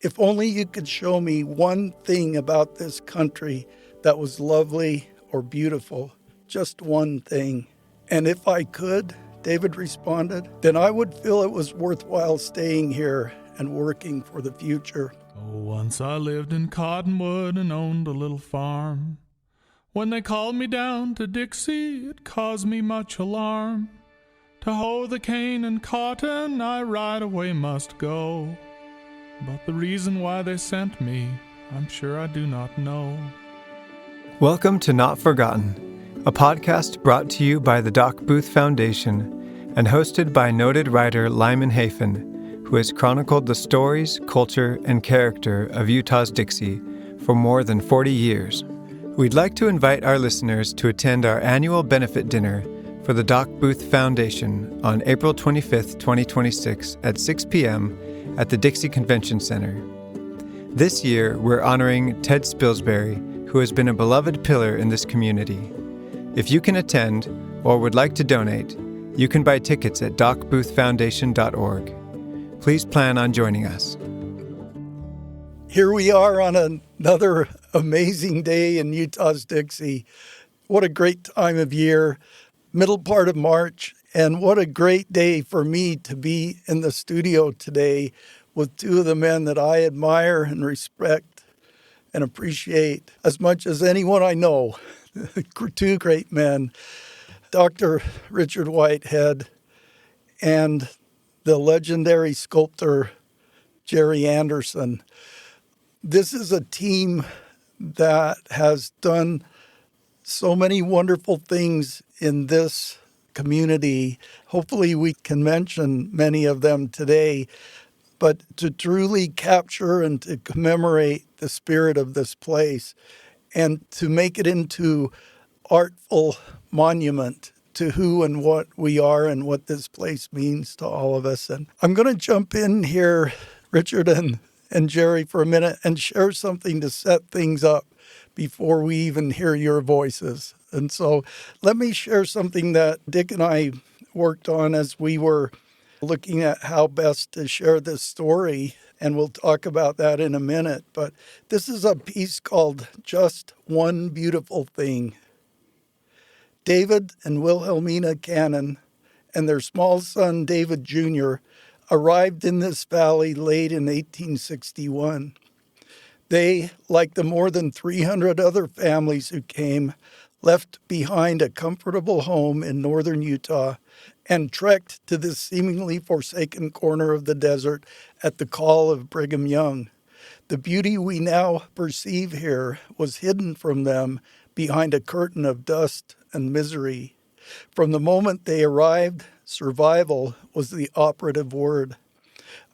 If only you could show me one thing about this country that was lovely or beautiful, just one thing. And if I could, David responded, then I would feel it was worthwhile staying here and working for the future. Oh, once I lived in Cottonwood and owned a little farm. When they called me down to Dixie, it caused me much alarm. To hoe the cane and cotton, I right away must go. But the reason why they sent me, I'm sure I do not know. Welcome to Not Forgotten, a podcast brought to you by the Doc Booth Foundation and hosted by noted writer Lyman, who has chronicled the stories, culture, and character of Utah's Dixie for more than 40 years. We'd like to invite our listeners to attend our annual benefit dinner for the Doc Booth Foundation on April 25th, 2026 at 6 p.m. at the Dixie Convention Center. This year, we're honoring Ted Spilsbury, who has been a beloved pillar in this community. If you can attend or would like to donate, you can buy tickets at docboothfoundation.org. Please plan on joining us. Here we are on another amazing day in Utah's Dixie. What a great time of year, middle part of March, and what a great day for me to be in the studio today with two of the men that I admire and respect and appreciate as much as anyone I know. Two great men, Dr. Richard Whitehead and the legendary sculptor Jerry Anderson. This is a team that has done so many wonderful things in this community. Hopefully we can mention many of them today, but to truly capture and to commemorate the spirit of this place and to make it into artful monument to who and what we are and what this place means to all of us. And I'm going to jump in here, Richard and Jerry, for a minute and share something to set things up before we even hear your voices. And so let me share something that Dick and I worked on as we were looking at how best to share this story, and we'll talk about that in a minute. But this is a piece called Just One Beautiful Thing. David and Wilhelmina Cannon and their small son, David Jr., arrived in this valley late in 1861. They, like the more than 300 other families who came, left behind a comfortable home in northern Utah and trekked to this seemingly forsaken corner of the desert at the call of Brigham Young. The beauty we now perceive here was hidden from them behind a curtain of dust and misery. From the moment they arrived, survival was the operative word.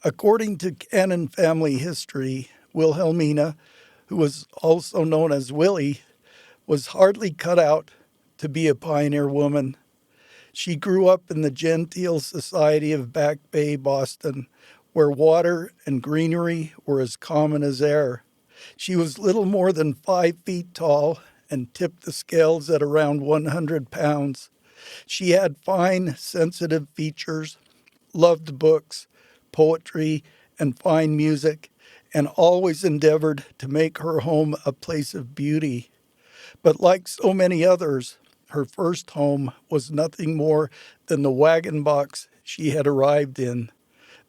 According to Cannon family history, Wilhelmina, who was also known as Willie, was hardly cut out to be a pioneer woman. She grew up in the genteel society of Back Bay, Boston, where water and greenery were as common as air. She was little more than 5 feet tall and tipped the scales at around 100 pounds. She had fine, sensitive features, loved books, poetry, and fine music, and always endeavored to make her home a place of beauty. But like so many others, her first home was nothing more than the wagon box she had arrived in.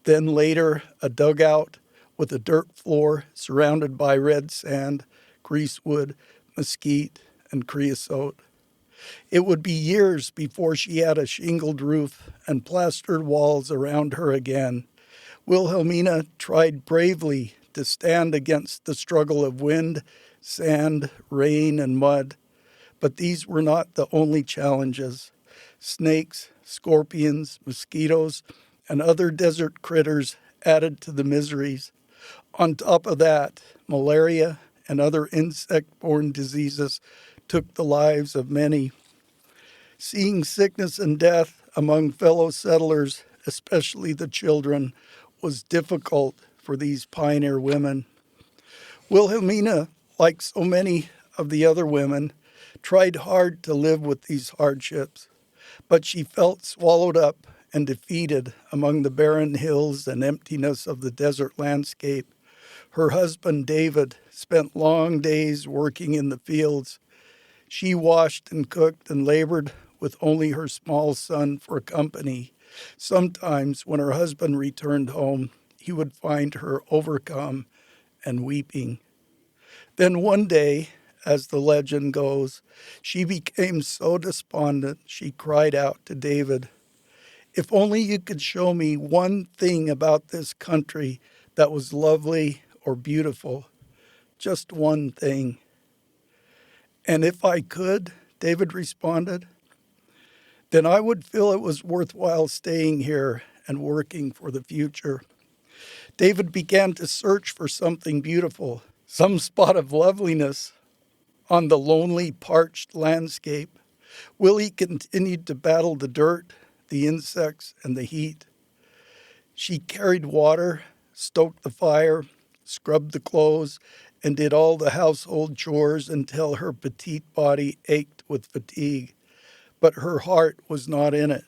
Then later, a dugout with a dirt floor surrounded by red sand, greasewood, mesquite, and creosote. It would be years before she had a shingled roof and plastered walls around her again. Wilhelmina tried bravely to stand against the struggle of wind, sand, rain, and mud. But these were not the only challenges. Snakes, scorpions, mosquitoes, and other desert critters added to the miseries. On top of that, malaria and other insect-borne diseases took the lives of many. Seeing sickness and death among fellow settlers, especially the children, was difficult for these pioneer women. Wilhelmina, like so many of the other women, tried hard to live with these hardships, but she felt swallowed up and defeated among the barren hills and emptiness of the desert landscape. Her husband, David, spent long days working in the fields. She washed and cooked and labored with only her small son for company. Sometimes, when her husband returned home, he would find her overcome and weeping. Then one day, as the legend goes, she became so despondent she cried out to David, "If only you could show me one thing about this country that was lovely or beautiful, just one thing." "And if I could," David responded, "then I would feel it was worthwhile staying here and working for the future." David began to search for something beautiful, some spot of loveliness on the lonely, parched landscape. Willie continued to battle the dirt, the insects, and the heat. She carried water, stoked the fire, scrubbed the clothes, and did all the household chores until her petite body ached with fatigue. But her heart was not in it.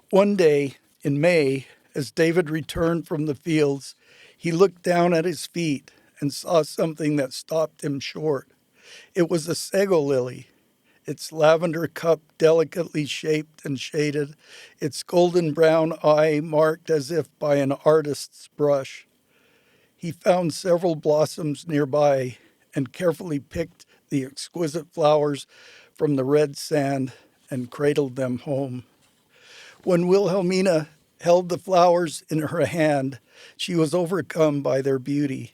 One day, in May, as David returned from the fields, he looked down at his feet and saw something that stopped him short. It was a sego lily, its lavender cup delicately shaped and shaded, its golden brown eye marked as if by an artist's brush. He found several blossoms nearby and carefully picked the exquisite flowers from the red sand and cradled them home. When Wilhelmina held the flowers in her hand, she was overcome by their beauty.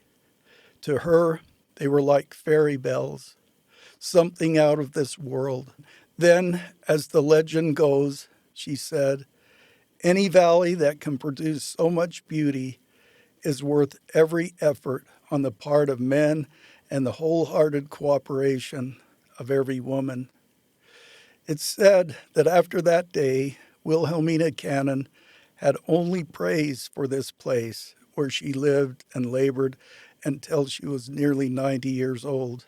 To her, they were like fairy bells, something out of this world. Then, as the legend goes, she said, "Any valley that can produce so much beauty is worth every effort on the part of men and the wholehearted cooperation of every woman." It's said that after that day, Wilhelmina Cannon had only praise for this place where she lived and labored until she was nearly 90 years old.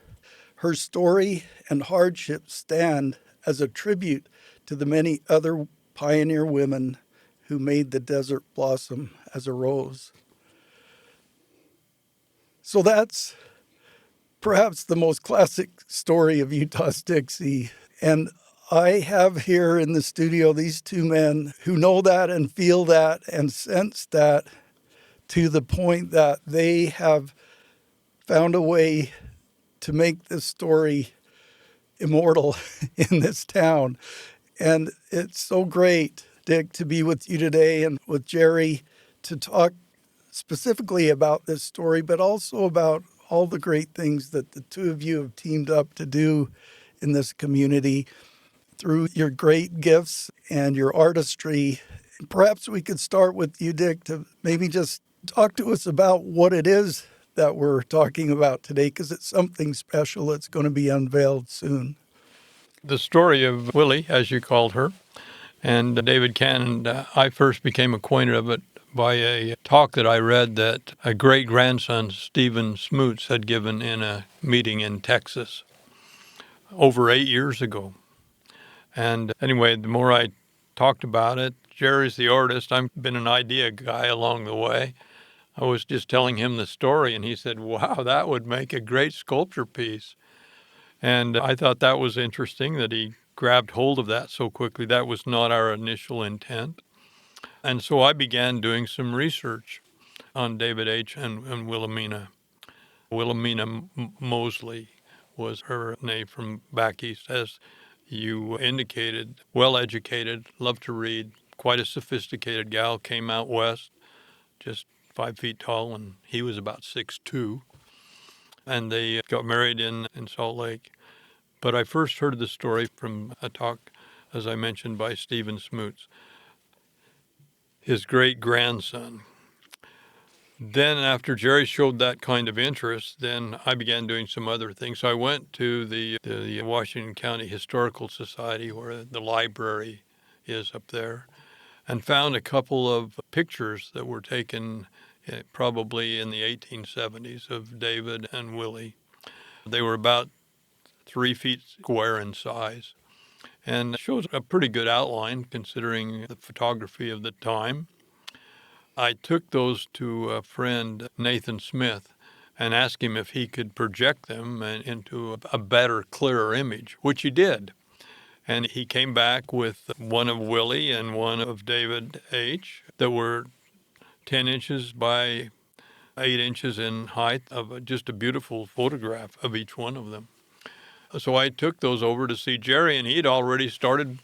Her story and hardship stand as a tribute to the many other pioneer women who made the desert blossom as a rose. So that's perhaps the most classic story of Utah's Dixie. And I have here in the studio these two men who know that and feel that and sense that to the point that they have found a way to make this story immortal in this town. And it's so great, Dick, to be with you today and with Jerry to talk specifically about this story, but also about all the great things that the two of you have teamed up to do in this community through your great gifts and your artistry. Perhaps we could start with you, Dick, to maybe just talk to us about what it is that we're talking about today, because it's something special that's going to be unveiled soon. The story of Willie, as you called her, and David Cannon, I first became acquainted of it by a talk that I read that a great-grandson, Stephen Smoots, had given in a meeting in Texas over 8 years ago. And anyway, the more I talked about it, Jerry's the artist. I've been an idea guy along the way. I was just telling him the story, and he said, "Wow, that would make a great sculpture piece." And I thought that was interesting that he grabbed hold of that so quickly. That was not our initial intent. And so I began doing some research on David H. and Wilhelmina. Wilhelmina Mosley was her name from back east, as you indicated, well-educated, loved to read, quite a sophisticated gal, came out west, just 5 feet tall, and he was about 6'2". And they got married in Salt Lake. But I first heard the story from a talk, as I mentioned, by Stephen Smoots, his great-grandson. Then after Jerry showed that kind of interest, then I began doing some other things. So I went to the Washington County Historical Society, where the library is up there, and found a couple of pictures that were taken probably in the 1870s of David and Willie. They were about 3 feet square in size, and shows a pretty good outline considering the photography of the time. I took those to a friend, Nathan Smith, and asked him if he could project them into a better, clearer image, which he did. And he came back with one of Willie and one of David H. that were 10 inches by 8 inches in height, of just a beautiful photograph of each one of them. So I took those over to see Jerry, and he'd already started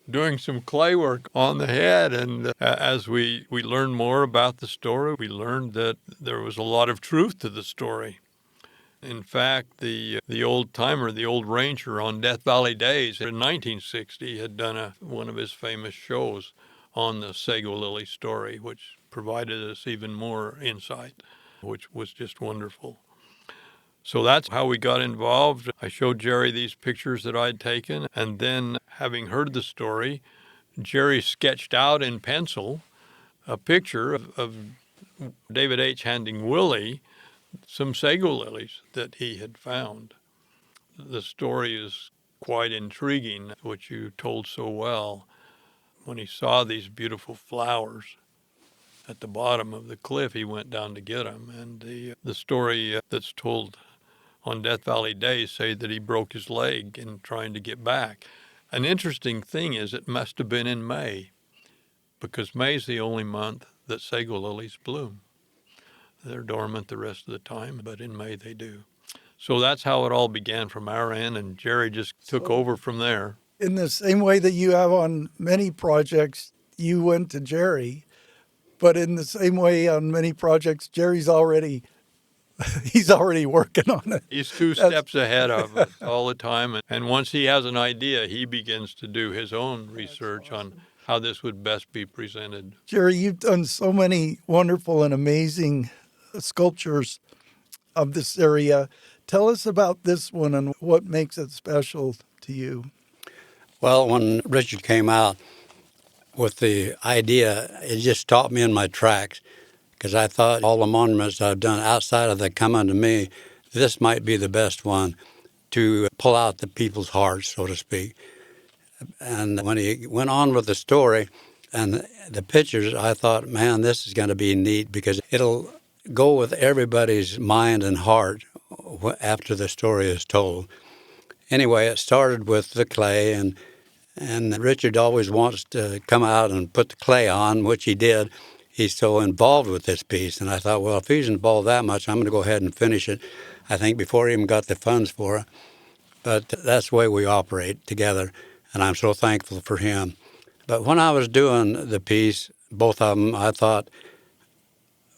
doing some clay work on the head. And as we learned more about the story, we learned that there was a lot of truth to the story. In fact, the old-timer, the old ranger on Death Valley Days in 1960 had done one of his famous shows on the sago lily story, which provided us even more insight, which was just wonderful. So that's how we got involved. I showed Jerry these pictures that I'd taken, and then, having heard the story, Jerry sketched out in pencil a picture of David H. handing Willie some sago lilies that he had found. The story is quite intriguing, which you told so well. When he saw these beautiful flowers at the bottom of the cliff, he went down to get them. And the story that's told on Death Valley Days say that he broke his leg in trying to get back. An interesting thing is it must have been in May, because May's the only month that sago lilies bloom. They're dormant the rest of the time, but in May they do. So that's how it all began from our end, and Jerry just took over from there. In the same way that you have on many projects, you went to Jerry, but in the same way on many projects, Jerry's already working on it. He's two steps ahead of us all the time, and once he has an idea, he begins to do his own research on how this would best be presented. Jerry, you've done so many wonderful and amazing sculptures of this area. Tell us about this one and what makes it special to you. Well, when Richard came out with the idea, it just stopped me in my tracks, because I thought all the monuments I've done outside of the Come Unto Me, this might be the best one to pull out the people's hearts, so to speak. And when he went on with the story and the pictures, I thought, man, this is going to be neat, because it'll go with everybody's mind and heart after the story is told. Anyway, it started with the clay, and Richard always wants to come out and put the clay on, which he did. He's so involved with this piece, and I thought, well, if he's involved that much, I'm going to go ahead and finish it, I think, before he even got the funds for it. But that's the way we operate together, and I'm so thankful for him. But when I was doing the piece, both of them, I thought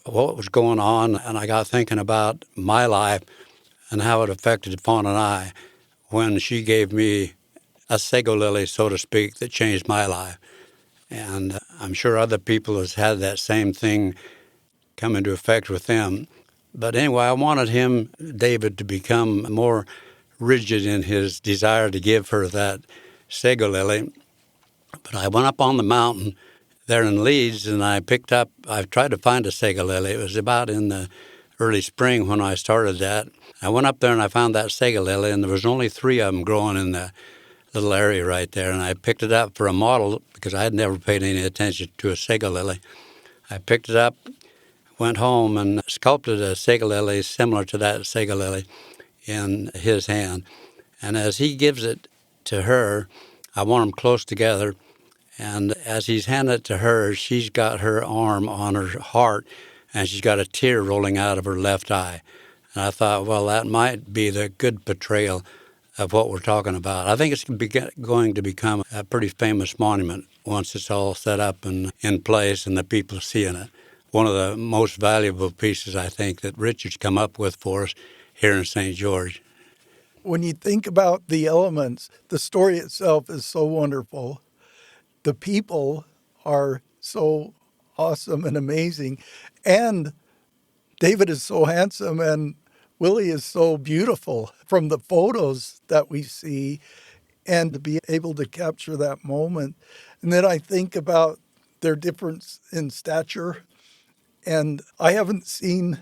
what was going on, and I got thinking about my life and how it affected Fawn and I when she gave me a sago lily, so to speak, that changed my life. And I'm sure other people has had that same thing come into effect with them. But anyway, I wanted him, David, to become more rigid in his desire to give her that sago lily. But I went up on the mountain there in Leeds, and I tried to find a sago lily. It was about in the early spring when I started that. I went up there and I found that sago lily, and there was only 3 of them growing in the little area right there. And I picked it up for a model because I had never paid any attention to a sago lily. I picked it up, went home, and sculpted a sago lily similar to that sago lily in his hand. And as he gives it to her, I want them close together. And as he's handing it to her, she's got her arm on her heart, and she's got a tear rolling out of her left eye. And I thought, well, that might be the good portrayal of what we're talking about. I think it's going to become a pretty famous monument once it's all set up and in place and the people seeing it. One of the most valuable pieces, I think, that Richard's come up with for us here in St. George. When you think about the elements, the story itself is so wonderful. The people are so awesome and amazing. And David is so handsome and Willie is so beautiful from the photos that we see, and to be able to capture that moment. And then I think about their difference in stature. And I haven't seen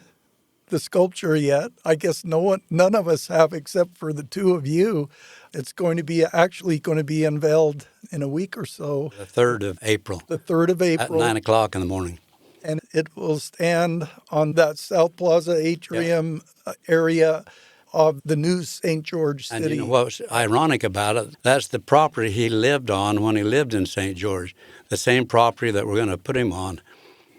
the sculpture yet. I guess none of us have except for the 2 of you. It's actually going to be unveiled in a week or so. The 3rd of April. The 3rd of April. At 9 o'clock in the morning. And it will stand on that South Plaza atrium area of the new St. George And City. you know what's ironic about it? That's the property he lived on when he lived in St. George, the same property that we're going to put him on.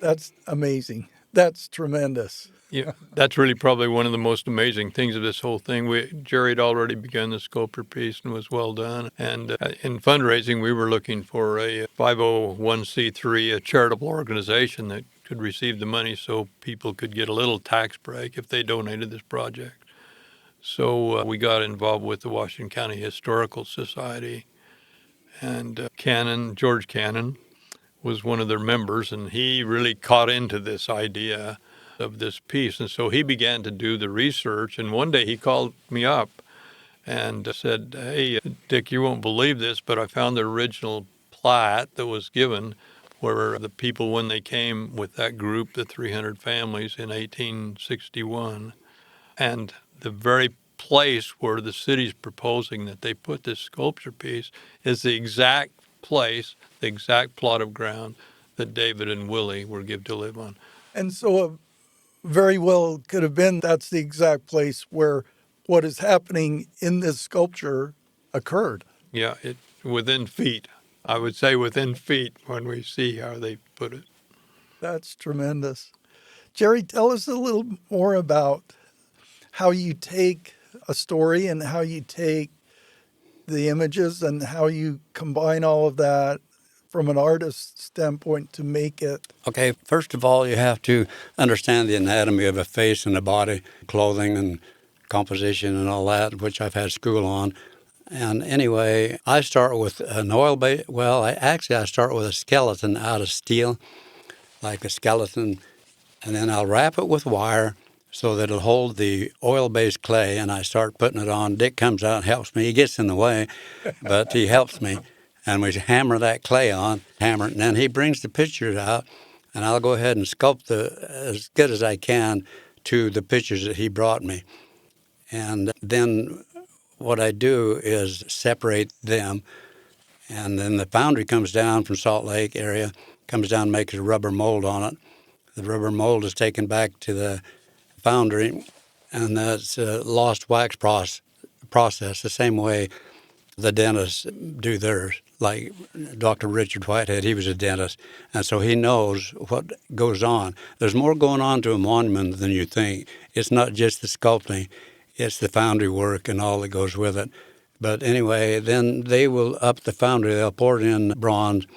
That's amazing. That's tremendous. Yeah, that's really probably one of the most amazing things of this whole thing. Jerry had already begun the sculptor piece and was well done. And in fundraising, we were looking for a 501c3, a charitable organization that could receive the money so people could get a little tax break if they donated this project. So we got involved with the Washington County Historical Society, and George Cannon was one of their members, and he really caught into this idea of this piece. And so he began to do the research, and one day he called me up and said, "Hey, Dick, you won't believe this, but I found the original plat that was given where the people, when they came with that group, the 300 families in 1861, and the very place where the city's proposing that they put this sculpture piece is the exact place, the exact plot of ground that David and Willie were given to live on." And so very well could have been that's the exact place where what is happening in this sculpture occurred. Yeah, within feet. I would say within feet when we see how they put it. That's tremendous. Jerry, tell us a little more about how you take a story and how you take the images and how you combine all of that from an artist's standpoint to make it. Okay, first of all, you have to understand the anatomy of a face and a body, clothing and composition and all that, which I've had school on. And anyway, I start with an oil-based, I start with a skeleton out of steel, like a skeleton, and then I'll wrap it with wire so that it'll hold the oil-based clay, and I start putting it on. Dick comes out and helps me. He gets in the way, but he helps me. And we hammer that clay on, and then he brings the pictures out, and I'll go ahead and sculpt as good as I can to the pictures that he brought me. And then what I do is separate them, and then the foundry comes down from Salt Lake area, comes down and makes a rubber mold on it. The rubber mold is taken back to the foundry, and that's a lost wax process, the same way the dentists do theirs. Like Dr. Richard Whitehead, he was a dentist, and so he knows what goes on. There's more going on to a monument than you think. It's not just the sculpting, it's the foundry work and all that goes with it. But anyway, then they will up the foundry, they'll pour it in bronze,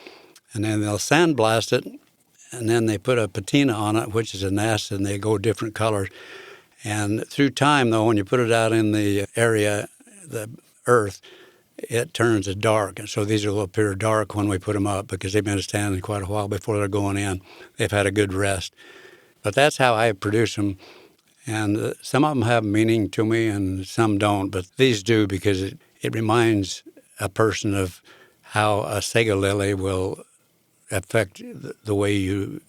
and then they'll sandblast it, and then they put a patina on it, which is an acid, and they go different colors. And through time, though, when you put it out in the area, the earth, it turns to dark. And so these will appear dark when we put them up because they've been standing quite a while before they're going in. They've had a good rest. But that's how I produce them. And some of them have meaning to me and some don't, but these do because it reminds a person of how a sego lily will affect the way you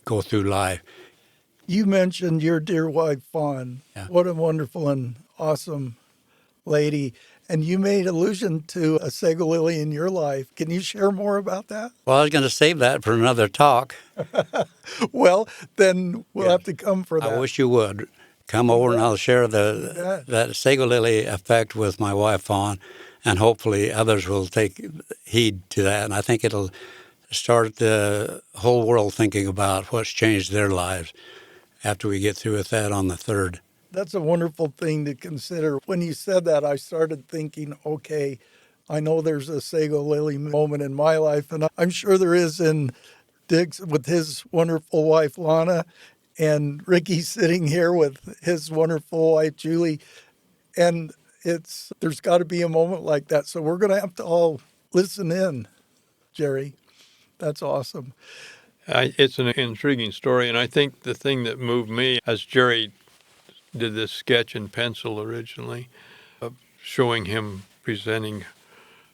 go through life. You mentioned your dear wife, Fawn. Yeah. What a wonderful and awesome lady. And you made allusion to a sego lily in your life. Can you share more about that? Well, I was going to save that for another talk. Well, then we'll have to come for that. I wish you would. Come over and I'll share that sego lily effect with my wife, Fawn, and hopefully others will take heed to that. And I think it'll start the whole world thinking about what's changed their lives after we get through with that on the 3rd. That's a wonderful thing to consider. When you said that, I started thinking, okay, I know there's a sego lily moment in my life, and I'm sure there is in Dick's with his wonderful wife, Lana, and Ricky sitting here with his wonderful wife, Julie. And there's got to be a moment like that. So we're going to have to all listen in, Jerry. That's awesome. It's an intriguing story, and I think the thing that moved me, as Jerry did this sketch in pencil originally, of showing him presenting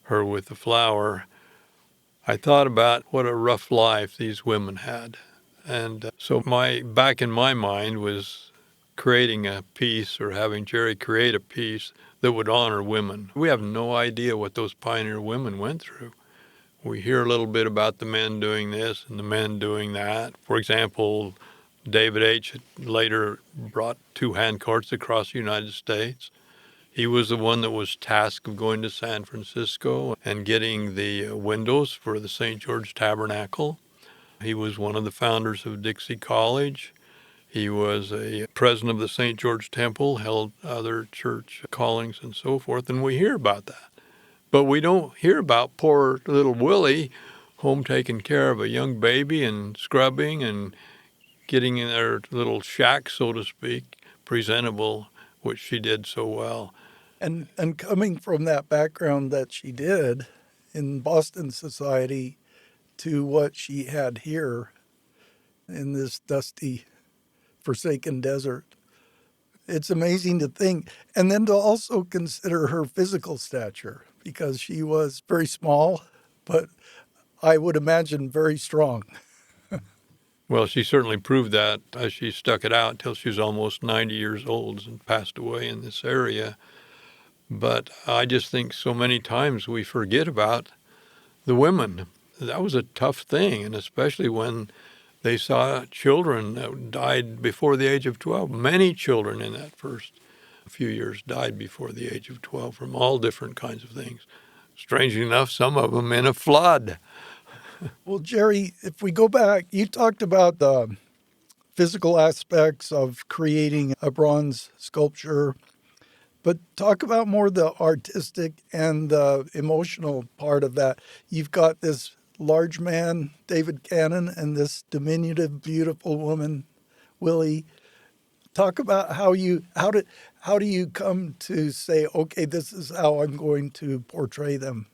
her with the flower, I thought about what a rough life these women had. And so back in my mind was creating a piece or having Jerry create a piece that would honor women. We have no idea what those pioneer women went through. We hear a little bit about the men doing this and the men doing that. For example, David H. later brought 2 hand carts across the United States. He was the one that was tasked of going to San Francisco and getting the windows for the St. George Tabernacle. He was one of the founders of Dixie College. He was a president of the St. George Temple, held other church callings and so forth, and we hear about that. But we don't hear about poor little Willie home taking care of a young baby and scrubbing and getting in their little shack, so to speak, presentable, which she did so well. And coming from that background that she did in Boston society to what she had here in this dusty, forsaken desert, it's amazing to think. And then to also consider her physical stature, because she was very small, but I would imagine very strong. Well, she certainly proved that as she stuck it out until she was almost 90 years old and passed away in this area. But I just think so many times we forget about the women. That was a tough thing, and especially when they saw children that died before the age of 12. Many children in that first few years died before the age of 12 from all different kinds of things. Strangely enough, some of them in a flood. Well, Jerry, if we go back, you talked about the physical aspects of creating a bronze sculpture, but talk about more the artistic and the emotional part of that. You've got this large man, David Cannon, and this diminutive, beautiful woman, Willie. Talk about how do you come to say, okay, this is how I'm going to portray them?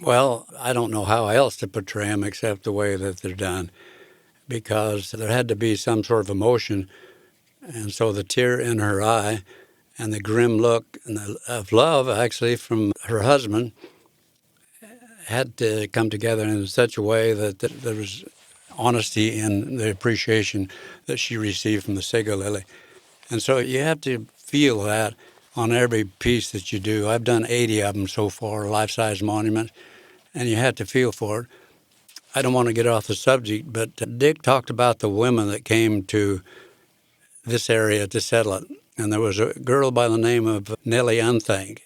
Well, I don't know how else to portray them except the way that they're done, because there had to be some sort of emotion, and so the tear in her eye and the grim look of love, actually, from her husband had to come together in such a way that there was honesty in the appreciation that she received from the sego lily. And so you have to feel that on every piece that you do. I've done 80 of them so far, life-size monuments, and you have to feel for it. I don't want to get off the subject, but Dick talked about the women that came to this area to settle it. And there was a girl by the name of Nellie Unthank.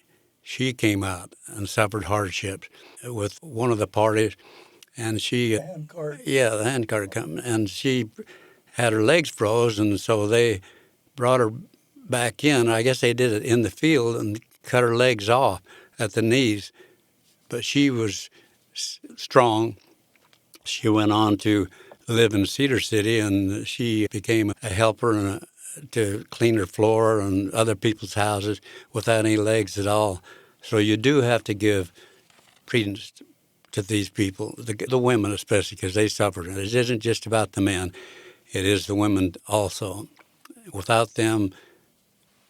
She came out and suffered hardships with one of the parties, and she... The handcart. Yeah, the handcart come, and she had her legs froze, and so they brought her back in. I guess they did it in the field and cut her legs off at the knees. But she was strong. She went on to live in Cedar City, and she became a helper and to clean her floor and other people's houses without any legs at all. So you do have to give credence to these people, the women especially, because they suffered. And it isn't just about the men. It is the women also. Without them,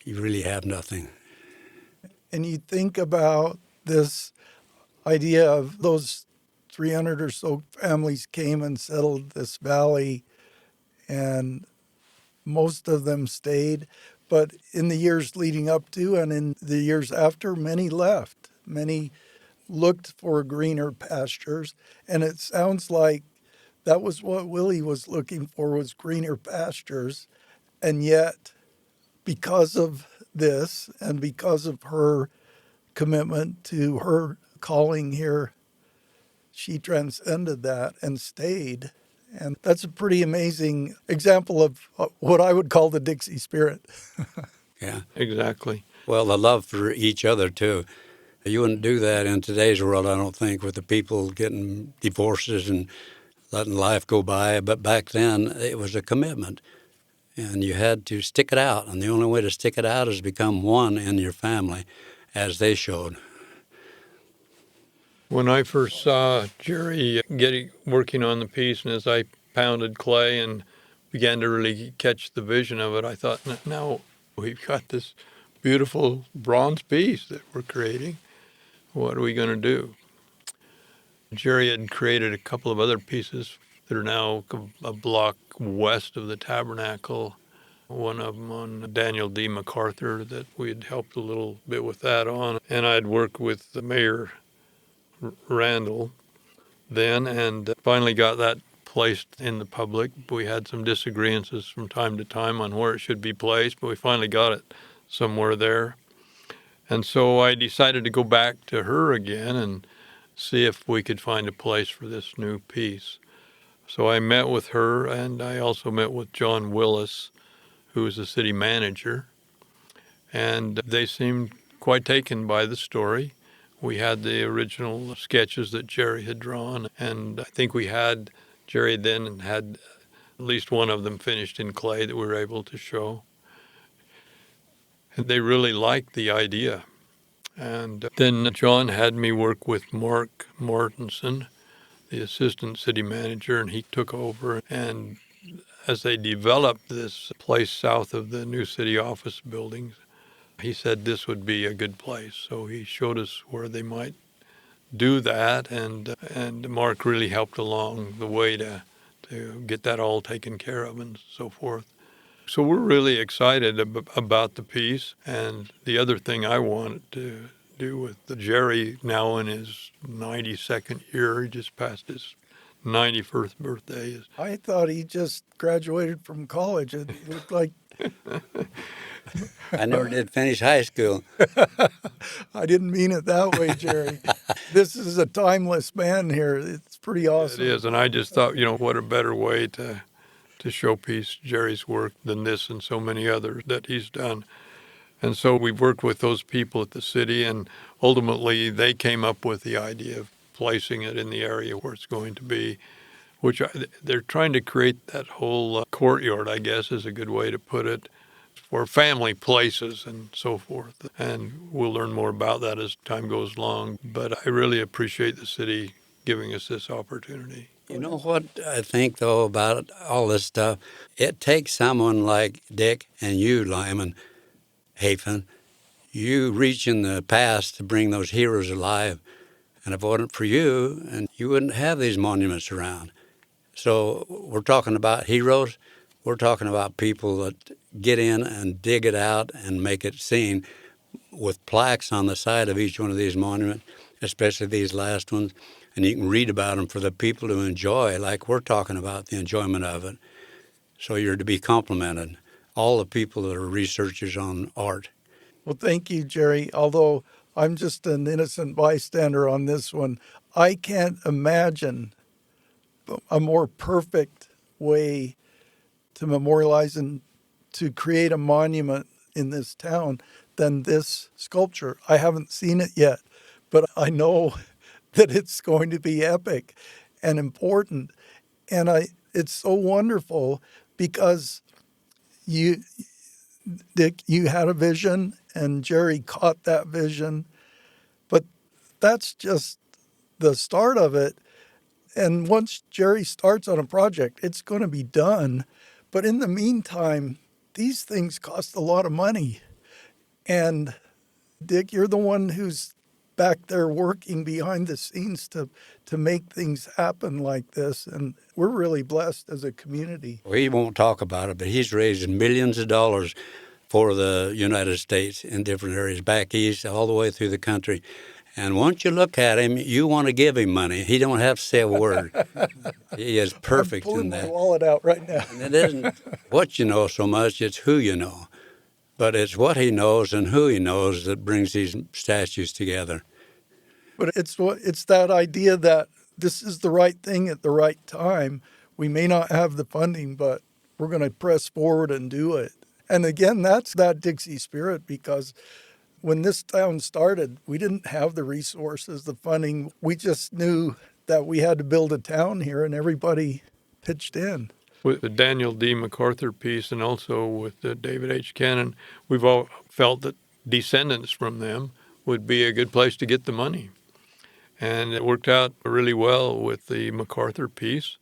you really have nothing. And you think about this idea of those 300 or so families came and settled this valley, and most of them stayed. But in the years leading up to and in the years after, many left. Many looked for greener pastures. And it sounds like that was what Willie was looking for, was greener pastures. And yet, because of this and because of her commitment to her calling here, she transcended that and stayed. And that's a pretty amazing example of what I would call the Dixie spirit. Yeah. Exactly. Well, the love for each other, too. You wouldn't do that in today's world, I don't think, with the people getting divorces and letting life go by. But back then, it was a commitment, and you had to stick it out. And the only way to stick it out is become one in your family, as they showed. When I first saw Jerry working on the piece, and as I pounded clay and began to really catch the vision of it, I thought, now we've got this beautiful bronze piece that we're creating. What are we going to do? Jerry had created a couple of other pieces that are now a block west of the tabernacle. One of them on Daniel D. MacArthur that we had helped a little bit with that on. And I'd worked with the Mayor Randall then, and finally got that placed in the public. We had some disagreements from time to time on where it should be placed, but we finally got it somewhere there. And so I decided to go back to her again and see if we could find a place for this new piece. So I met with her, and I also met with John Willis, who was the city manager, and they seemed quite taken by the story. We had the original sketches that Jerry had drawn, and I think Jerry then had at least one of them finished in clay that we were able to show. And they really liked the idea. And then John had me work with Mark Mortensen, the assistant city manager, and he took over. And as they developed this place south of the new city office buildings, he said this would be a good place. So he showed us where they might do that, and Mark really helped along the way to get that all taken care of and so forth. So we're really excited about the piece. And the other thing I wanted to do with Jerry, now in his 92nd year, he just passed his 91st birthday. I thought he just graduated from college. It looked like... I never did finish high school. I didn't mean it that way, Jerry. This is a timeless man here. It's pretty awesome. It is, and I just thought, what a better way to showpiece Jerry's work than this and so many others that he's done. And so we've worked with those people at the city, and ultimately they came up with the idea of placing it in the area where it's going to be, which they're trying to create that whole courtyard, I guess is a good way to put it, for family places and so forth. And we'll learn more about that as time goes along. But I really appreciate the city giving us this opportunity. You know what I think, though, about all this stuff? It takes someone like Dick and you, Lyman Hafen. You reach in the past to bring those heroes alive. And if it wasn't for you, and you wouldn't have these monuments around. So we're talking about heroes. We're talking about people that get in and dig it out and make it seen with plaques on the side of each one of these monuments, especially these last ones. And you can read about them for the people to enjoy, like we're talking about the enjoyment of it. So you're to be complimented, all the people that are researchers on art. Well, thank you, Jerry. Although I'm just an innocent bystander on this one, I can't imagine a more perfect way to memorialize and to create a monument in this town than this sculpture. I haven't seen it yet, but I know that it's going to be epic and important. And it's so wonderful because Dick, you had a vision and Jerry caught that vision, but that's just the start of it. And once Jerry starts on a project, it's going to be done. But in the meantime, these things cost a lot of money. And Dick, you're the one who's back there working behind the scenes to make things happen like this. And we're really blessed as a community. We won't talk about it, but he's raised millions of dollars for the United States in different areas, back east, all the way through the country. And once you look at him, you want to give him money. He don't have to say a word. He is perfect in that. I'm pulling my wallet out right now. And it isn't what you know so much, it's who you know. But it's what he knows and who he knows that brings these statues together. But it's that idea that this is the right thing at the right time. We may not have the funding, but we're going to press forward and do it. And again, that's that Dixie spirit, because when this town started, we didn't have the resources, the funding. We just knew that we had to build a town here, and everybody pitched in. With the Daniel D. MacArthur piece and also with the David H. Cannon, we've all felt that descendants from them would be a good place to get the money. And it worked out really well with the MacArthur piece,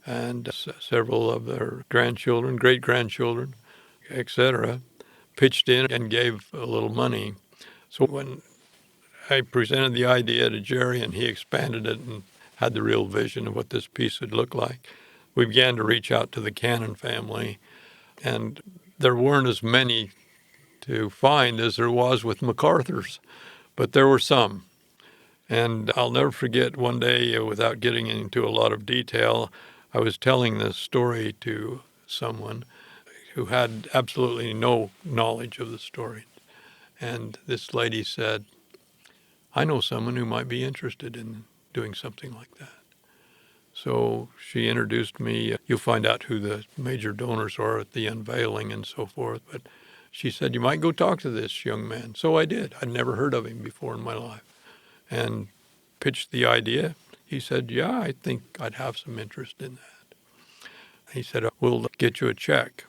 and several of their grandchildren, great-grandchildren, etc., pitched in and gave a little money. So when I presented the idea to Jerry and he expanded it and had the real vision of what this piece would look like, we began to reach out to the Cannon family. And there weren't as many to find as there was with MacArthur's, but there were some. And I'll never forget one day, without getting into a lot of detail, I was telling this story to someone who had absolutely no knowledge of the story. And this lady said, I know someone who might be interested in doing something like that. So she introduced me. You'll find out who the major donors are at the unveiling and so forth. But she said, you might go talk to this young man. So I did. I'd never heard of him before in my life. And pitched the idea. He said, yeah, I think I'd have some interest in that. He said, we'll get you a check.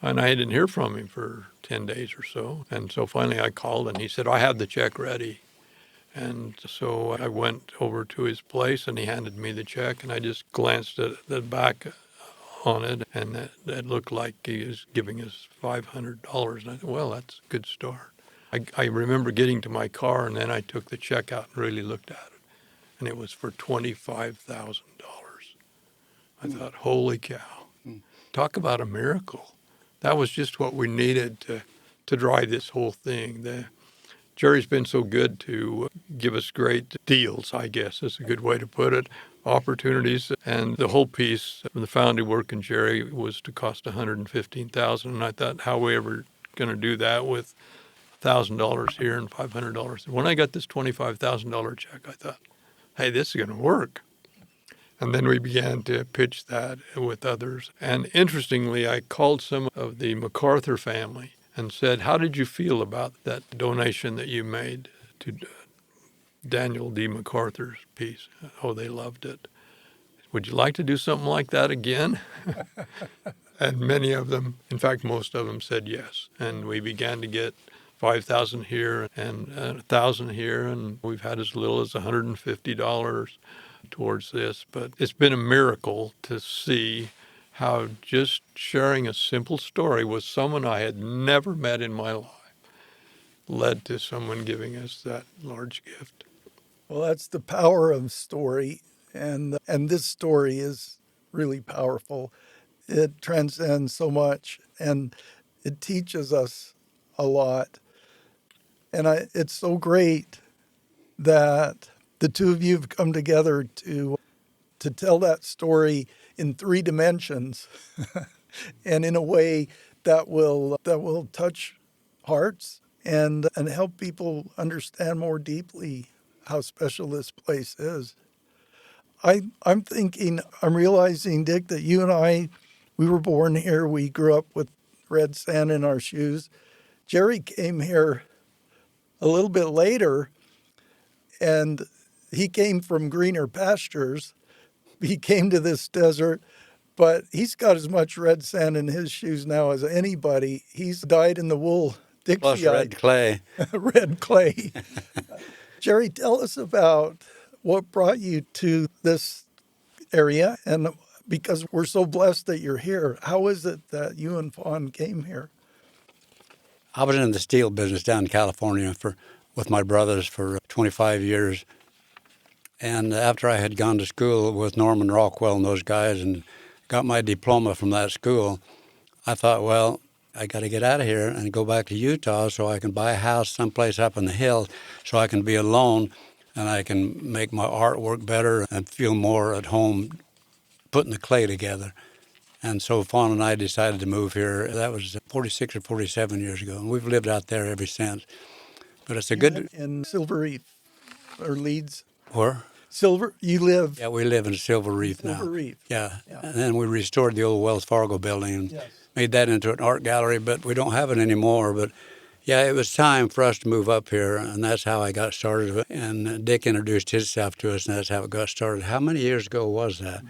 And I didn't hear from him for 10 days or so. And so finally I called and he said, I have the check ready. And so I went over to his place and he handed me the check and I just glanced at the back on it and that looked like he was giving us $500. And I thought, well, that's a good start. I remember getting to my car and then I took the check out and really looked at it. And it was for $25,000. I thought, holy cow, talk about a miracle. That was just what we needed to drive this whole thing. Jerry's been so good to give us great deals, I guess is a good way to put it, opportunities. And the whole piece, the founding work in Jerry was to cost $115,000. And I thought, how are we ever going to do that with $1,000 here and $500? When I got this $25,000 check, I thought, hey, this is going to work. And then we began to pitch that with others. And interestingly, I called some of the MacArthur family and said, how did you feel about that donation that you made to Daniel D. MacArthur's piece? Oh, they loved it. Would you like to do something like that again? And many of them, in fact, most of them said yes. And we began to get 5,000 here and 1,000 here, and we've had as little as $150 towards this. But it's been a miracle to see how just sharing a simple story with someone I had never met in my life led to someone giving us that large gift. Well, that's the power of story, and this story is really powerful. It transcends so much, and it teaches us a lot. And it's so great that the two of you have come together to tell that story in 3 dimensions and in a way that will touch hearts and help people understand more deeply how special this place is. I'm realizing, Dick, that you and I, we were born here. We grew up with red sand in our shoes. Jerry came here a little bit later, and he came from greener pastures. He came to this desert, but he's got as much red sand in his shoes now as anybody. He's dyed in the wool. Dixie Plus red clay. Red clay. Jerry, tell us about what brought you to this area, and because we're so blessed that you're here, how is it that you and Fawn came here? I was in the steel business down in California with my brothers for 25 years. And after I had gone to school with Norman Rockwell and those guys and got my diploma from that school, I thought, well, I got to get out of here and go back to Utah so I can buy a house someplace up in the hills so I can be alone and I can make my artwork better and feel more at home putting the clay together. And so Fawn and I decided to move here. That was 46 or 47 years ago, and we've lived out there ever since. But it's a good... In Silver Reef, or Leeds? Where? You live... Yeah, we live in Silver Reef now. Silver Reef. Yeah. And then we restored the old Wells Fargo building and made that into an art gallery, but we don't have it anymore. But yeah, it was time for us to move up here, and that's how I got started. And Dick introduced himself to us, and that's how it got started. How many years ago was that?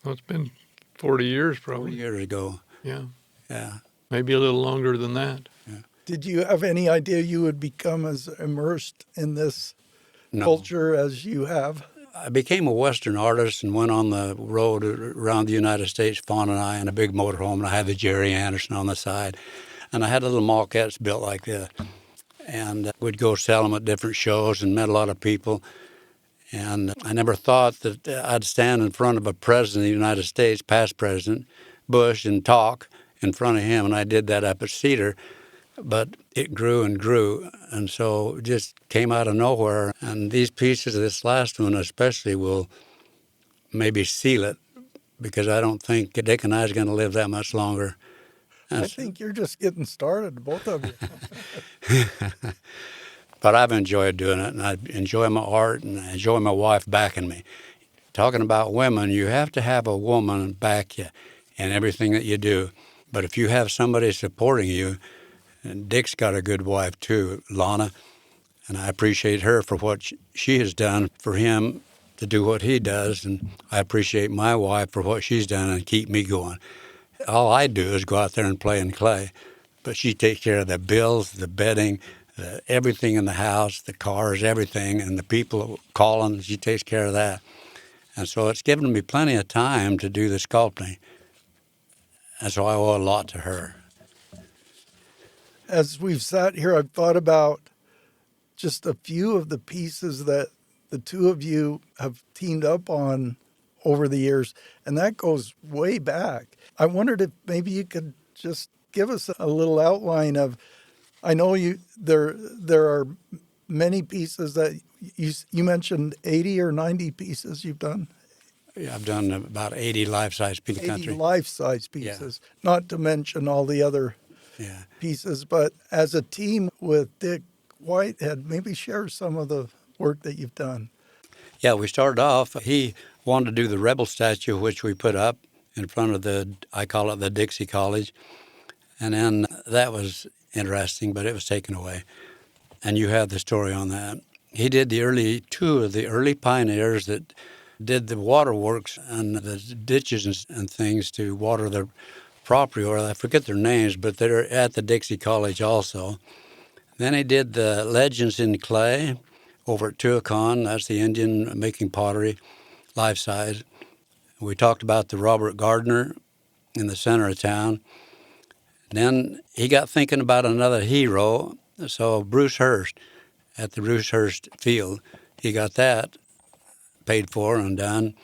Well, it's been 40 years probably. 40 years ago. Yeah. Yeah. Maybe a little longer than that. Yeah. Did you have any idea you would become as immersed in this culture as you have? I became a Western artist and went on the road around the United States, Fawn and I, in a big motorhome, and I had the Jerry Anderson on the side. And I had little maquettes built like this. And we'd go sell them at different shows and met a lot of people. And I never thought that I'd stand in front of a president of the United States, past president, Bush, and talk in front of him. And I did that up at Cedar. But it grew and grew, and so it just came out of nowhere. And these pieces, this last one especially, will maybe seal it because I don't think Dick and I is going to live that much longer. I think you're just getting started, both of you. But I've enjoyed doing it, and I enjoy my art, and I enjoy my wife backing me. Talking about women, you have to have a woman back you in everything that you do. But if you have somebody supporting you, and Dick's got a good wife too, Lana, and I appreciate her for what she has done for him to do what he does, and I appreciate my wife for what she's done and keep me going. All I do is go out there and play in clay, but she takes care of the bills, the bedding, everything in the house, the cars, everything, and the people calling, she takes care of that. And so it's given me plenty of time to do the sculpting, and so I owe a lot to her. As we've sat here, I've thought about just a few of the pieces that the two of you have teamed up on over the years, and that goes way back. I wondered if maybe you could just give us a little outline of, I know there are many pieces that you mentioned 80 or 90 pieces you've done. Yeah, I've done about 80 life-size pieces. 80 life-size pieces, not to mention all the other pieces. But as a team with Dick Whitehead, maybe share some of the work that you've done. Yeah, we started off, he wanted to do the rebel statue, which we put up in front of I call it the Dixie College. And then that was interesting, but it was taken away. And you have the story on that. He did two of the early pioneers that did the waterworks and the ditches and things to water their property, or I forget their names, but they're at the Dixie College also. Then he did the legends in clay over at Tuacahn. That's the Indian making pottery, life-size. We talked about the Robert Gardner in the center of town. Then he got thinking about another hero, so Bruce Hurst at the Bruce Hurst Field. He got that paid for and done.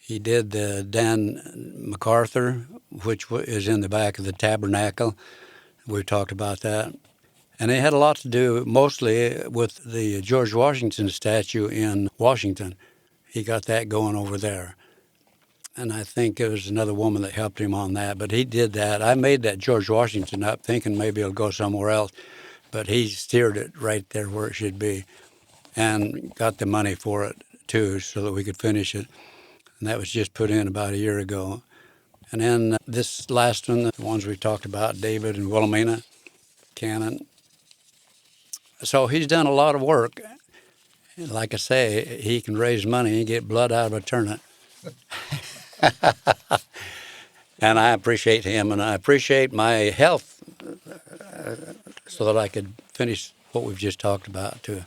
He did the Dan MacArthur, which is in the back of the tabernacle. We talked about that. And it had a lot to do mostly with the George Washington statue in Washington. He got that going over there. And I think it was another woman that helped him on that. But he did that. I made that George Washington up thinking maybe it'll go somewhere else. But he steered it right there where it should be and got the money for it, too, so that we could finish it. And that was just put in about a year ago. And then this last one, the ones we talked about, David and Wilhelmina Cannon. So he's done a lot of work. Like I say, he can raise money and get blood out of a turnip. And I appreciate him, and I appreciate my health so that I could finish what we've just talked about, too.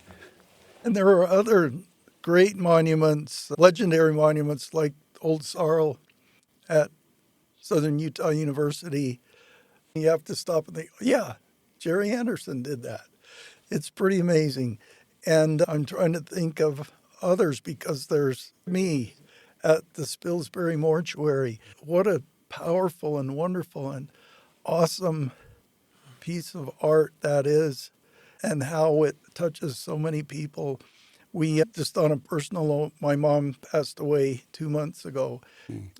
And there are other great monuments, legendary monuments like Old Sorrel at Southern Utah University. You have to stop and think, yeah, Jerry Anderson did that. It's pretty amazing. And I'm trying to think of others because there's me at the Spilsbury Mortuary. What a powerful and wonderful and awesome piece of art that is, and how it touches so many people. We just on a personal note, my mom passed away 2 months ago,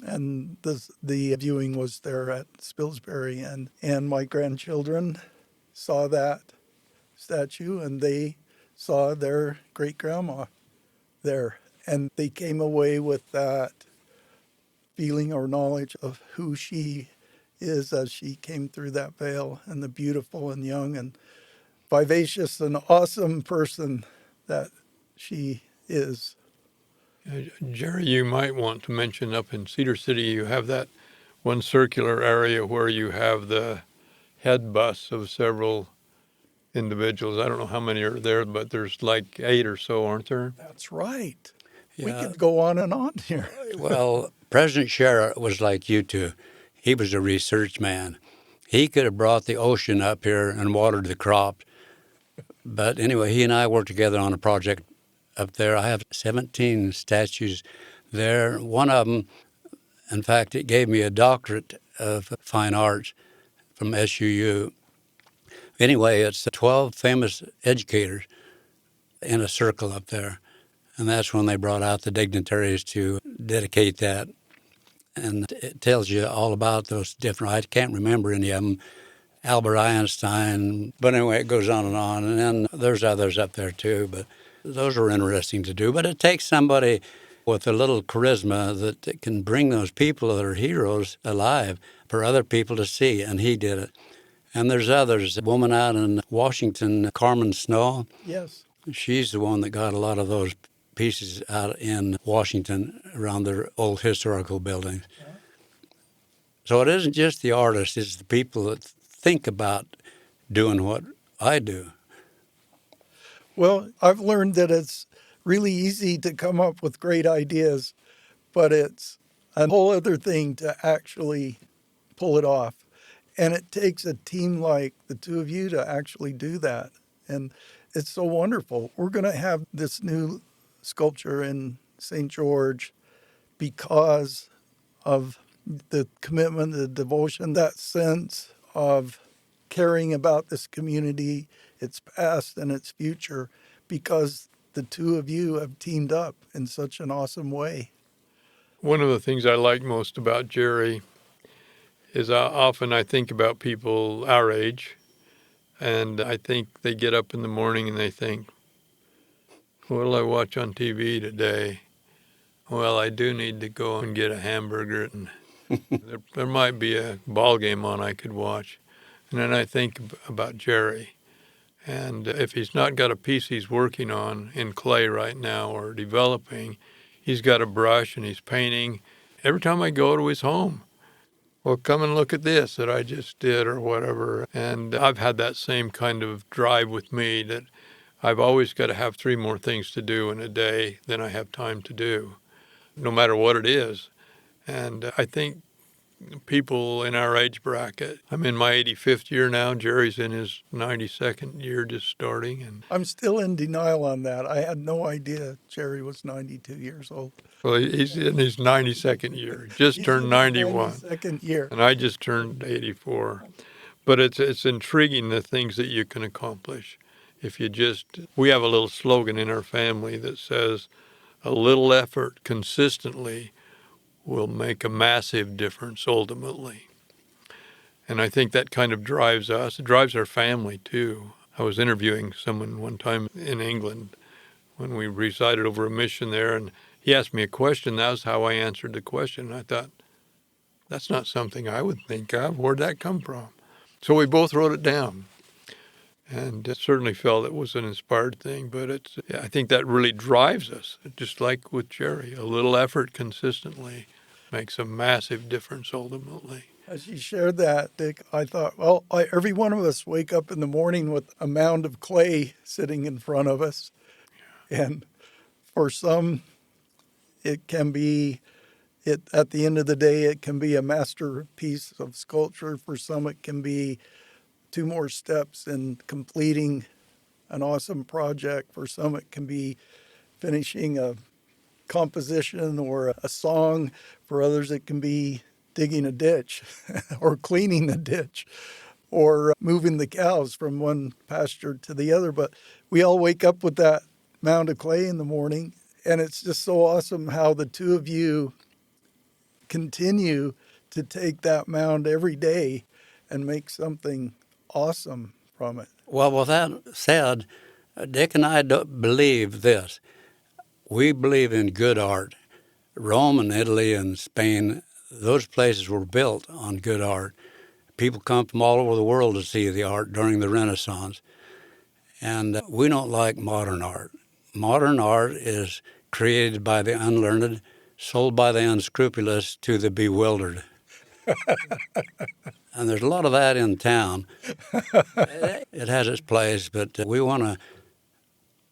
and the viewing was there at Spilsbury, and my grandchildren saw that statue, and they saw their great-grandma there, and they came away with that feeling or knowledge of who she is as she came through that veil, and the beautiful and young and vivacious and awesome person that she is. Jerry, you might want to mention up in Cedar City, you have that one circular area where you have the head busts of several individuals. I don't know how many are there, but there's like 8 or so, aren't there? That's right. Yeah. We could go on and on here. Well, President Sherritt was like you two. He was a research man. He could have brought the ocean up here and watered the crops. But anyway, he and I worked together on a project up there. I have 17 statues there. One of them, in fact, it gave me a doctorate of fine arts from SUU. Anyway, it's 12 famous educators in a circle up there. And that's when they brought out the dignitaries to dedicate that. and it tells you all about those different, I can't remember any of them, Albert Einstein, but anyway, it goes on, and then there's others up there too, but those are interesting to do. But it takes somebody with a little charisma that can bring those people that are heroes alive for other people to see, and he did it. And there's others. A woman out in Washington, Carmen Snow. Yes. She's the one that got a lot of those pieces out in Washington around their old historical buildings. Yeah. So it isn't just the artists, it's the people that think about doing what I do. Well, I've learned that it's really easy to come up with great ideas, but it's a whole other thing to actually pull it off. And it takes a team like the two of you to actually do that. And it's so wonderful. We're going to have this new sculpture in St. George because of the commitment, the devotion, that sense of caring about this community, its past and its future, because the two of you have teamed up in such an awesome way. One of the things I like most about Jerry is often I think about people our age, and I think they get up in the morning and they think, what'll I watch on TV today? Well, I do need to go and get a hamburger, and there might be a ball game on I could watch. And then I think about Jerry. And if he's not got a piece he's working on in clay right now or developing, he's got a brush and he's painting. Every time I go to his home, well, come and look at this that I just did or whatever. And I've had that same kind of drive with me that I've always got to have 3 more things to do in a day than I have time to do, no matter what it is. And I think people in our age bracket, I'm in my 85th year now. Jerry's in his 92nd year just starting. And I'm still in denial on that. I had no idea Jerry was 92 years old. Well, he's in his 92nd year. Just turned 91. 92nd year. And I just turned 84. But it's intriguing the things that you can accomplish. If you just, we have a little slogan in our family that says, a little effort consistently will make a massive difference ultimately. And I think that kind of drives us. It drives our family too. I was interviewing someone one time in England when we resided over a mission there, and he asked me a question. That was how I answered the question. And I thought, that's not something I would think of. Where'd that come from? So we both wrote it down. And certainly felt it was an inspired thing, but I think that really drives us, just like with Jerry. A little effort consistently makes a massive difference ultimately. As you shared that, Dick, I thought, well, every one of us wake up in the morning with a mound of clay sitting in front of us. Yeah. And for some, it can be, at the end of the day, it can be a masterpiece of sculpture. For some, it can be 2 more steps in completing an awesome project. For some, it can be finishing a composition or a song. For others, it can be digging a ditch or cleaning the ditch or moving the cows from one pasture to the other. But we all wake up with that mound of clay in the morning, and it's just so awesome how the two of you continue to take that mound every day and make something awesome from it. Well, with that said, Dick and I don't believe this. We believe in good art. Rome and Italy and Spain, those places were built on good art. People come from all over the world to see the art during the Renaissance. And we don't like modern art. Modern art is created by the unlearned, sold by the unscrupulous to the bewildered. And there's a lot of that in town. It has its place, but we want to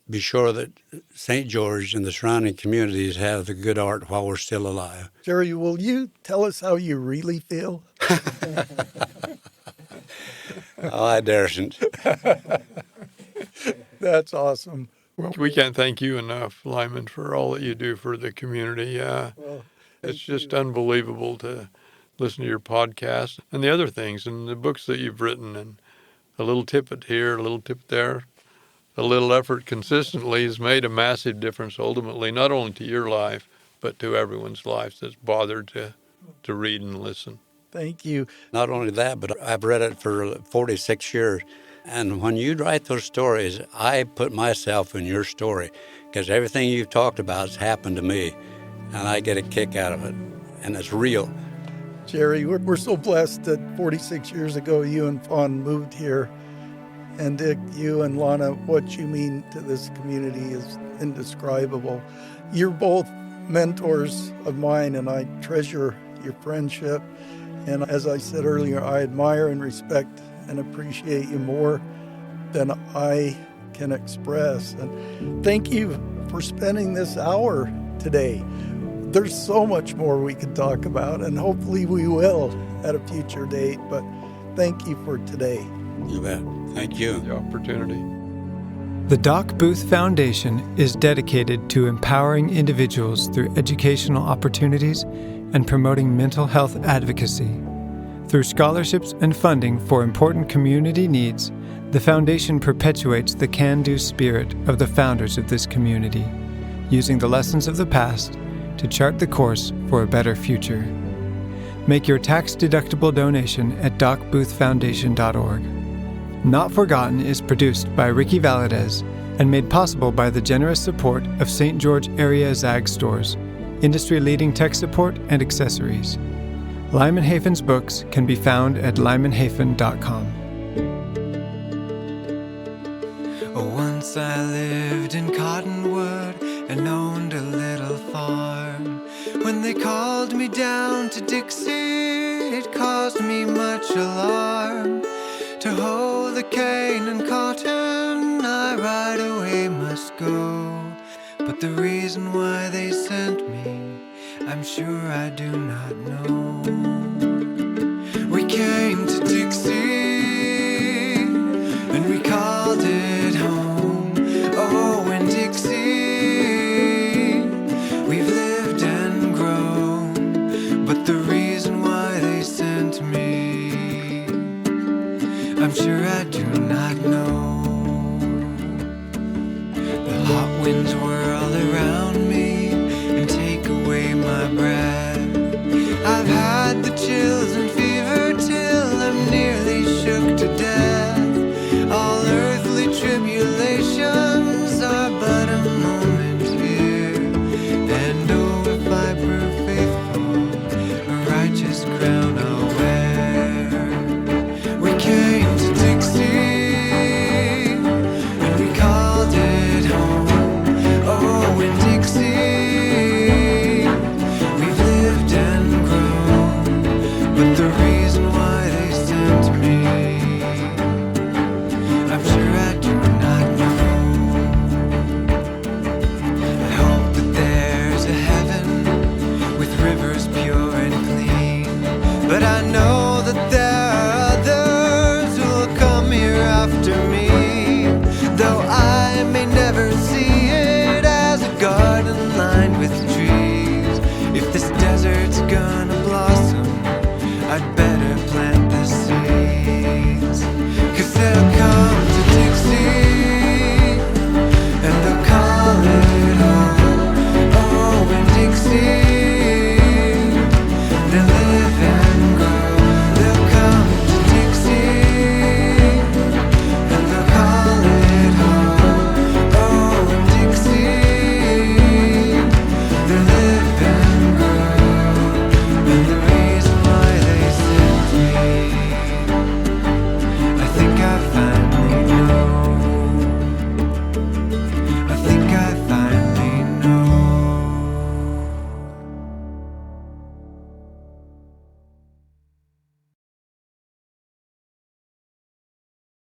be sure that St. George and the surrounding communities have the good art while we're still alive. Jerry, will you tell us how you really feel? Oh, I daresn't. That's awesome. Well, we can't thank you enough, Lyman, for all that you do for the community. Well, it's just unbelievable to listen to your podcast and the other things and the books that you've written, and a little tippet here, a little tip there. A little effort consistently has made a massive difference ultimately, not only to your life, but to everyone's life that's bothered to to read and listen. Thank you. Not only that, but I've read it for 46 years. And when you write those stories, I put myself in your story because everything you've talked about has happened to me, and I get a kick out of it, and it's real. Jerry, we're so blessed that 46 years ago you and Fawn moved here. And Dick, you and Lana, what you mean to this community is indescribable. You're both mentors of mine, and I treasure your friendship. And as I said earlier, I admire and respect and appreciate you more than I can express. And thank you for spending this hour today. There's so much more we could talk about, and hopefully we will at a future date. But thank you for today. You bet. Thank you. The opportunity. The Doc Booth Foundation is dedicated to empowering individuals through educational opportunities and promoting mental health advocacy. Through scholarships and funding for important community needs, the foundation perpetuates the can-do spirit of the founders of this community, using the lessons of the past to chart the course for a better future. Make your tax-deductible donation at docboothfoundation.org. Not Forgotten is produced by Ricky Valadez and made possible by the generous support of St. George Area Zag Stores, industry-leading tech support and accessories. Lyman Hafen's books can be found at lymanhafen.com. Once I lived in Cottonwood and owned a little farm. When they called me down to Dixie, it caused me much alarm. To hoe the cane and cotton, I right away must go. But the reason why they sent me, I'm sure I do not know. We came to Dixie, and we called it home. Oh, in Dixie, we've lived and grown. But the reason why they sent me, I'm sure I do not know. The hot winds whirl around me and take away my breath.